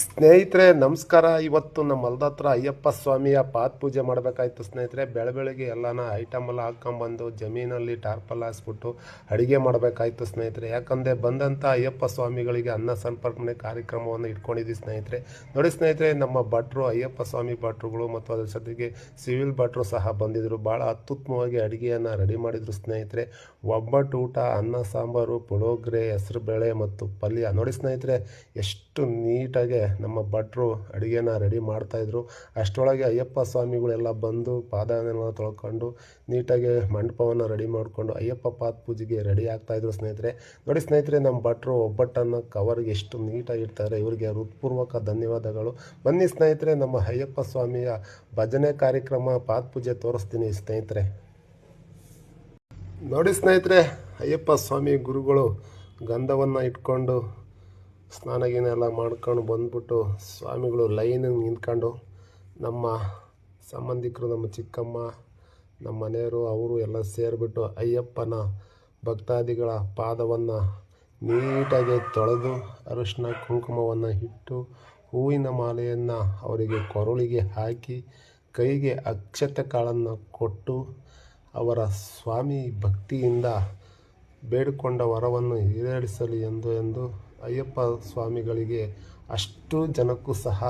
ಸ್ನೇಹಿತರೆ ನಮಸ್ಕಾರ. ಇವತ್ತು ನಮ್ಮ ಹೊಲ್ದ ಹತ್ರ ಅಯ್ಯಪ್ಪ ಸ್ವಾಮಿಯ ಪಾದ ಪೂಜೆ ಮಾಡಬೇಕಾಯ್ತು ಸ್ನೇಹಿತರೆ. ಬೆಳಗ್ಗೆ ಎಲ್ಲನ ಐಟಮ್ ಎಲ್ಲ ಹಾಕ್ಕೊಂಬಂದು ಜಮೀನಲ್ಲಿ ಟಾರ್ಪಲ್ ಹಾಸ್ಬಿಟ್ಟು ಅಡುಗೆ ಮಾಡಬೇಕಾಯ್ತು ಸ್ನೇಹಿತರೆ. ಯಾಕಂದರೆ ಬಂದಂಥ ಅಯ್ಯಪ್ಪ ಸ್ವಾಮಿಗಳಿಗೆ ಅನ್ನ ಸಂತರ್ಪಣೆ ಕಾರ್ಯಕ್ರಮವನ್ನು ಇಟ್ಕೊಂಡಿದ್ದೀವಿ ಸ್ನೇಹಿತರೆ. ನೋಡಿ ಸ್ನೇಹಿತರೆ, ನಮ್ಮ ಭಟ್ರು ಅಯ್ಯಪ್ಪ ಸ್ವಾಮಿ ಭಟ್ರುಗಳು ಮತ್ತು ಅದರ ಜೊತೆಗೆ ಸಿವಿಲ್ ಭಟ್ರು ಸಹ ಬಂದಿದ್ದರು. ಭಾಳ ಅತ್ಯುತ್ತಮವಾಗಿ ಅಡುಗೆಯನ್ನು ರೆಡಿ ಮಾಡಿದರು ಸ್ನೇಹಿತರೆ. ಒಬ್ಬಟ್ಟು ಊಟ, ಅನ್ನ ಸಾಂಬಾರು, ಪುಳೋಗ್ರೆ, ಹೆಸರುಬೇಳೆ ಮತ್ತು ಪಲ್ಯ. ನೋಡಿ ಸ್ನೇಹಿತರೆ, ಎಷ್ಟು ನೀಟಾಗಿ ನಮ್ಮ ಭಟ್ರು ಅಡುಗೆನ ರೆಡಿ ಮಾಡ್ತಾಯಿದ್ರು. ಅಷ್ಟರೊಳಗೆ ಅಯ್ಯಪ್ಪ ಸ್ವಾಮಿಗಳೆಲ್ಲ ಬಂದು ಪಾದನೆಲ್ಲ ತೊಳ್ಕೊಂಡು ನೀಟಾಗಿ ಮಂಟಪವನ್ನು ರೆಡಿ ಮಾಡಿಕೊಂಡು ಅಯ್ಯಪ್ಪ ಪಾದ ಪೂಜೆಗೆ ರೆಡಿ ಆಗ್ತಾಯಿದ್ರು ಸ್ನೇಹಿತರೆ. ನೋಡಿ ಸ್ನೇಹಿತರೆ, ನಮ್ಮ ಭಟ್ರು ಒಬ್ಬಟ್ಟನ್ನು ಕವರ್ಗೆ ಎಷ್ಟು ನೀಟಾಗಿ ಇಡ್ತಾರೆ. ಇವರಿಗೆ ಹೃತ್ಪೂರ್ವಕ ಧನ್ಯವಾದಗಳು. ಬನ್ನಿ ಸ್ನೇಹಿತರೆ, ನಮ್ಮ ಅಯ್ಯಪ್ಪ ಸ್ವಾಮಿಯ ಭಜನೆ ಕಾರ್ಯಕ್ರಮ ಪಾದ ಪೂಜೆ ತೋರಿಸ್ತೀನಿ ಸ್ನೇಹಿತರೆ. ನೋಡಿ ಸ್ನೇಹಿತರೆ, ಅಯ್ಯಪ್ಪ ಸ್ವಾಮಿ ಗುರುಗಳು ಗಂಧವನ್ನು ಇಟ್ಕೊಂಡು ಸ್ನಾನ ಎಲ್ಲ ಮಾಡ್ಕೊಂಡು ಬಂದ್ಬಿಟ್ಟು ಸ್ವಾಮಿಗಳು ಲೈನಿಗೆ ನಿಂತ್ಕೊಂಡು, ನಮ್ಮ ಸಂಬಂಧಿಕರು, ನಮ್ಮ ಚಿಕ್ಕಮ್ಮ, ನಮ್ಮ ಮನೆಯವರು ಅವರು ಎಲ್ಲ ಸೇರಿಬಿಟ್ಟು ಅಯ್ಯಪ್ಪನ ಭಕ್ತಾದಿಗಳ ಪಾದವನ್ನು ನೀಟಾಗಿ ತೊಳೆದು ಅರಿಶಿನ ಕುಂಕುಮವನ್ನು ಇಟ್ಟು ಹೂವಿನ ಮಾಲೆಯನ್ನು ಅವರಿಗೆ ಕೊರಳಿಗೆ ಹಾಕಿ ಕೈಗೆ ಅಕ್ಷತೆ ಕಾಳನ್ನು ಕೊಟ್ಟು ಅವರ ಸ್ವಾಮಿ ಭಕ್ತಿಯಿಂದ ಬೇಡಿಕೊಂಡ ವರವನ್ನು ಈಡೇರಿಸಲಿ ಎಂದು ಅಯ್ಯಪ್ಪ ಸ್ವಾಮಿಗಳಿಗೆ ಅಷ್ಟು ಜನಕ್ಕೂ ಸಹ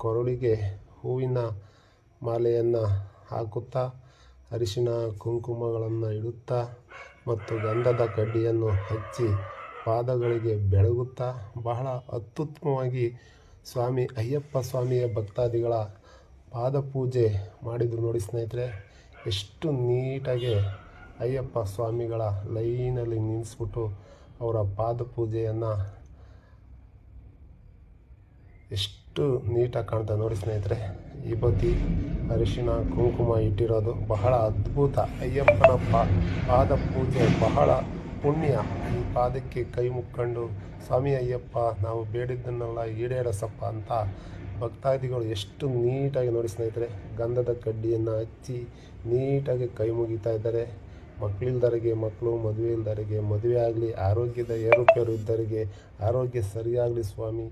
ಕೊರಳಿಗೆ ಹೂವಿನ ಮಾಲೆಯನ್ನು ಹಾಕುತ್ತಾ ಅರಿಶಿನ ಕುಂಕುಮಗಳನ್ನು ಇಡುತ್ತಾ ಮತ್ತು ಗಂಧದ ಕಡ್ಡಿಯನ್ನು ಹಚ್ಚಿ ಪಾದಗಳಿಗೆ ಬೆಳಗುತ್ತಾ ಬಹಳ ಅತ್ಯುತ್ತಮವಾಗಿ ಸ್ವಾಮಿ ಅಯ್ಯಪ್ಪ ಸ್ವಾಮಿಯ ಭಕ್ತಾದಿಗಳ ಪಾದ ಪೂಜೆ ಮಾಡಿದರು. ನೋಡಿ ಸ್ನೇಹಿತರೆ, ಎಷ್ಟು ನೀಟಾಗಿ ಅಯ್ಯಪ್ಪ ಸ್ವಾಮಿಗಳ ಲೈನಲ್ಲಿ ನಿಲ್ಲಿಸ್ಬಿಟ್ಟು ಅವರ ಪಾದ ಪೂಜೆಯನ್ನು ಎಷ್ಟು ನೀಟಾಗಿ ಕಾಣ್ತದೆ ನೋಡಿ ಸ್ನೇಹಿತರೆ. ವಿಭೂತಿ, ಅರಿಶಿನ ಕುಂಕುಮ ಇಟ್ಟಿರೋದು ಬಹಳ ಅದ್ಭುತ. ಅಯ್ಯಪ್ಪನ ಪಾದ ಪೂಜೆ ಬಹಳ ಪುಣ್ಯ. ಈ ಪಾದಕ್ಕೆ ಕೈ ಮುಕ್ಕೊಂಡು ಸ್ವಾಮಿ ಅಯ್ಯಪ್ಪ, ನಾವು ಬೇಡಿದ್ದನ್ನೆಲ್ಲ ಈಡೇರಿಸಪ್ಪ ಅಂತ ಭಕ್ತಾದಿಗಳು ಎಷ್ಟು ನೀಟಾಗಿ ನೋಡಿ ಸ್ನೇಹಿತರೆ ಗಂಧದ ಕಡ್ಡಿಯನ್ನು ಹಚ್ಚಿ ನೀಟಾಗಿ ಕೈ ಮುಗಿತಾ ಇದ್ದಾರೆ. ಮಕ್ಕಳಿಲ್ದವರಿಗೆ ಮಕ್ಕಳು, ಮದುವೆ ಇಲ್ದವರಿಗೆ ಮದುವೆ ಆಗಲಿ, ಆರೋಗ್ಯದ ಏರುಪೇರು ಇದ್ದವರಿಗೆ ಆರೋಗ್ಯ ಸರಿಯಾಗಲಿ ಸ್ವಾಮಿ.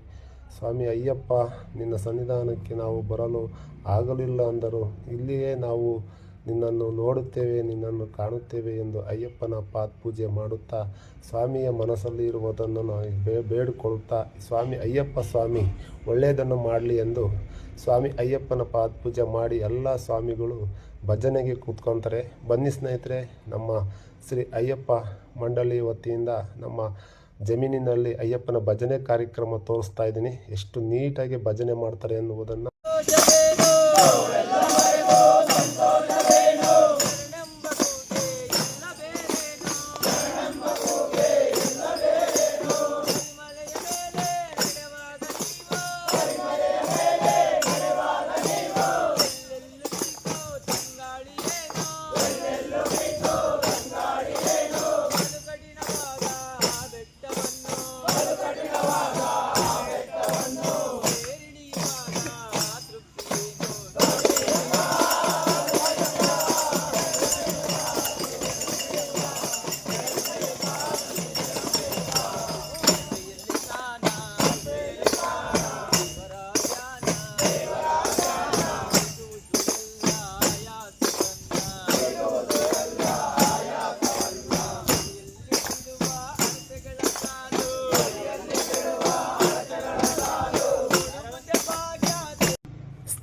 ಸ್ವಾಮಿ ಅಯ್ಯಪ್ಪ, ನಿನ್ನ ಸನ್ನಿಧಾನಕ್ಕೆ ನಾವು ಬರಲು ಆಗಲಿಲ್ಲ ಅಂದರು ಇಲ್ಲಿಯೇ ನಾವು ನಿನ್ನನ್ನು ನೋಡುತ್ತೇವೆ, ನಿನ್ನನ್ನು ಕಾಣುತ್ತೇವೆ ಎಂದು ಅಯ್ಯಪ್ಪನ ಪಾದ ಪೂಜೆ ಮಾಡುತ್ತಾ ಸ್ವಾಮಿಯ ಮನಸ್ಸಲ್ಲಿ ಇರುವುದನ್ನು ನಾವು ಬೇಡಿಕೊಳ್ಳುತ್ತಾ ಸ್ವಾಮಿ ಅಯ್ಯಪ್ಪ ಸ್ವಾಮಿ ಒಳ್ಳೆಯದನ್ನು ಮಾಡಲಿ ಎಂದು ಸ್ವಾಮಿ ಅಯ್ಯಪ್ಪನ ಪಾದ ಪೂಜೆ ಮಾಡಿ ಎಲ್ಲ ಸ್ವಾಮಿಗಳು ಭಜನೆಗೆ ಕೂತ್ಕೊತಾರೆ. ಬನ್ನಿ ಸ್ನೇಹಿತರೆ, ನಮ್ಮ ಶ್ರೀ ಅಯ್ಯಪ್ಪ ಮಂಡಳಿ ವತಿಯಿಂದ ನಮ್ಮ ಜಮೀನಿನಲ್ಲಿ ಅಯ್ಯಪ್ಪನ ಭಜನೆ ಕಾರ್ಯಕ್ರಮ ತೋರಿಸ್ತಾ ಇದ್ದೀನಿ. ಎಷ್ಟು ನೀಟಾಗಿ ಭಜನೆ ಮಾಡ್ತಾರೆ ಎನ್ನುವುದನ್ನು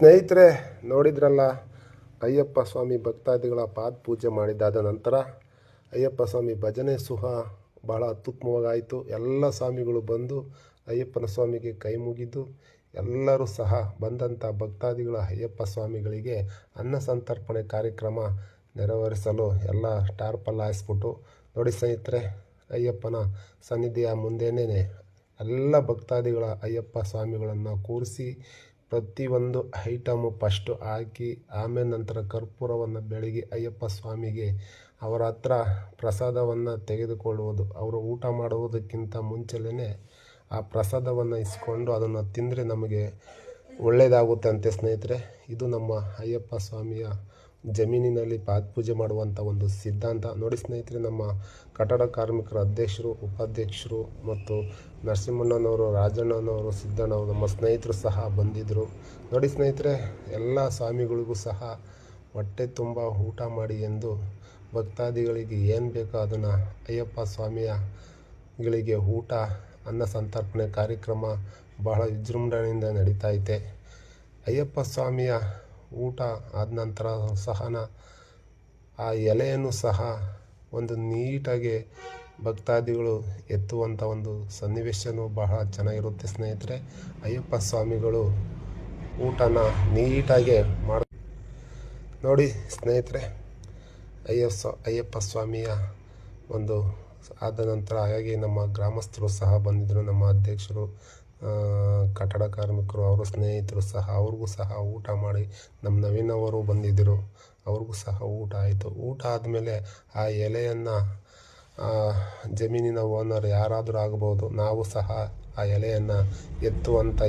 ಸ್ನೇಹಿತರೆ ನೋಡಿದ್ರಲ್ಲ, ಅಯ್ಯಪ್ಪ ಸ್ವಾಮಿ ಭಕ್ತಾದಿಗಳ ಪಾದ ಪೂಜೆ ಮಾಡಿದಾದ ನಂತರ ಅಯ್ಯಪ್ಪ ಸ್ವಾಮಿ ಭಜನೆ ಸಹ ಭಾಳ ಅತ್ಯುತ್ತಮವಾಗಾಯಿತು. ಎಲ್ಲ ಸ್ವಾಮಿಗಳು ಬಂದು ಅಯ್ಯಪ್ಪನ ಸ್ವಾಮಿಗೆ ಕೈ ಮುಗಿದು ಎಲ್ಲರೂ ಸಹ ಬಂದಂಥ ಭಕ್ತಾದಿಗಳ ಅಯ್ಯಪ್ಪ ಸ್ವಾಮಿಗಳಿಗೆ ಅನ್ನ ಸಂತರ್ಪಣೆ ಕಾರ್ಯಕ್ರಮ ನೆರವೇರಿಸಲು ಎಲ್ಲ ಟಾರ್ಪಲ್ ಹಾಯಿಸ್ಬಿಟ್ಟು ನೋಡಿ ಸ್ನೇಹಿತರೆ, ಅಯ್ಯಪ್ಪನ ಸನ್ನಿಧಿಯ ಮುಂದೆನೇ ಎಲ್ಲ ಭಕ್ತಾದಿಗಳ ಅಯ್ಯಪ್ಪ ಸ್ವಾಮಿಗಳನ್ನು ಕೂರಿಸಿ ಪ್ರತಿಯೊಂದು ಐಟಮು ಫಸ್ಟು ಹಾಕಿ ಆಮೇಲೆ ನಂತರ ಕರ್ಪೂರವನ್ನು ಬೆಳಗಿ ಅಯ್ಯಪ್ಪ ಸ್ವಾಮಿಗೆ ಅವರ ಹತ್ರ ಪ್ರಸಾದವನ್ನು ತೆಗೆದುಕೊಳ್ಳುವುದು. ಅವರು ಊಟ ಮಾಡುವುದಕ್ಕಿಂತ ಮುಂಚೆಲೇ ಆ ಪ್ರಸಾದವನ್ನು ಇಸ್ಕೊಂಡು ಅದನ್ನು ತಿಂದರೆ ನಮಗೆ ಒಳ್ಳೆಯದಾಗುತ್ತೆ ಅಂತೆ ಸ್ನೇಹಿತರೆ. ಇದು ನಮ್ಮ ಅಯ್ಯಪ್ಪ ಸ್ವಾಮಿಯ ಜಮೀನಿನಲ್ಲಿ ಪಾದಪೂಜೆ ಮಾಡುವಂಥ ಒಂದು ಸಿದ್ಧಾಂತ. ನೋಡಿ ಸ್ನೇಹಿತರೆ, ನಮ್ಮ ಕಟ್ಟಡ ಕಾರ್ಮಿಕರ ಅಧ್ಯಕ್ಷರು, ಉಪಾಧ್ಯಕ್ಷರು ಮತ್ತು ನರಸಿಂಹಣ್ಣನವರು, ರಾಜಣ್ಣನವರು, ಸಿದ್ದಣ್ಣವರು ನಮ್ಮ ಸ್ನೇಹಿತರು ಸಹ ಬಂದಿದ್ದರು. ನೋಡಿ ಸ್ನೇಹಿತರೆ, ಎಲ್ಲ ಸ್ವಾಮಿಗಳಿಗೂ ಸಹ ಹೊಟ್ಟೆ ತುಂಬ ಊಟ ಮಾಡಿ ಎಂದು ಭಕ್ತಾದಿಗಳಿಗೆ ಏನು ಬೇಕೋ ಅದನ್ನು ಅಯ್ಯಪ್ಪ ಸ್ವಾಮಿಗಳಿಗೆ ಊಟ ಅನ್ನ ಸಂತರ್ಪಣೆ ಕಾರ್ಯಕ್ರಮ ಬಹಳ ವಿಜೃಂಭಣೆಯಿಂದ ನಡೀತೈತೆ. ಅಯ್ಯಪ್ಪ ಸ್ವಾಮಿಯ ಊಟ ಆದ ನಂತರ ಸಹ ಆ ಎಲೆಯನ್ನು ಸಹ ಒಂದು ನೀಟಾಗಿ ಭಕ್ತಾದಿಗಳು ಎತ್ತುವಂಥ ಒಂದು ಸನ್ನಿವೇಶನೂ ಬಹಳ ಚೆನ್ನಾಗಿರುತ್ತೆ ಸ್ನೇಹಿತರೆ. ಅಯ್ಯಪ್ಪ ಸ್ವಾಮಿಗಳು ಊಟನ ನೀಟಾಗಿ ನೋಡಿ ಸ್ನೇಹಿತರೆ, ಅಯ್ಯಪ್ಪ ಸ್ವಾಮಿಯ ಒಂದು ಆದ ನಂತರ ಹಾಗಾಗಿ ನಮ್ಮ ಗ್ರಾಮಸ್ಥರು ಸಹ ಬಂದಿದ್ದರು. ನಮ್ಮ ಅಧ್ಯಕ್ಷರು, ಕಟ್ಟಡ ಕಾರ್ಮಿಕರು, ಅವರ ಸ್ನೇಹಿತರು ಸಹ, ಅವ್ರಿಗೂ ಸಹ ಊಟ ಮಾಡಿ, ನಮ್ಮ ನವೀನ್ ಅವರು ಬಂದಿದ್ದರು, ಅವ್ರಿಗೂ ಸಹ ಊಟ ಆಯಿತು. ಊಟ ಆದಮೇಲೆ ಆ ಎಲೆಯನ್ನು ಜಮೀನಿನ ಓನರ್ ಯಾರಾದರೂ ಆಗ್ಬೋದು, ನಾವು ಸಹ ಆ ಎಲೆಯನ್ನು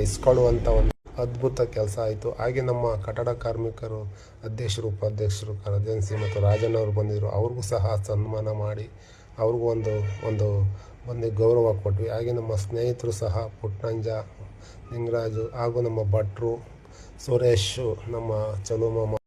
ಇಸ್ಕೊಳ್ಳುವಂಥ ಒಂದು ಅದ್ಭುತ ಕೆಲಸ ಆಯಿತು. ಹಾಗೆ ನಮ್ಮ ಕಟ್ಟಡ ಕಾರ್ಮಿಕರು ಅಧ್ಯಕ್ಷರು, ಉಪಾಧ್ಯಕ್ಷರು, ಕರಜನ್ಸಿ ಮತ್ತು ರಾಜಣ್ಣವರು ಬಂದಿದ್ದರು. ಅವ್ರಿಗೂ ಸಹ ಸನ್ಮಾನ ಮಾಡಿ ಅವ್ರಿಗೂ ಒಂದು ಗೌರವ ಕೊಟ್ವಿ. ಹಾಗೆ ನಮ್ಮ ಸ್ನೇಹಿತರು ಸಹ ಪುಟ್ಟಂಜ, ನಿಂಗರಾಜು ಹಾಗೂ ನಮ್ಮ ಭಟ್ರು, ಸುರೇಶು, ನಮ್ಮ ಚಲುಮಾಮ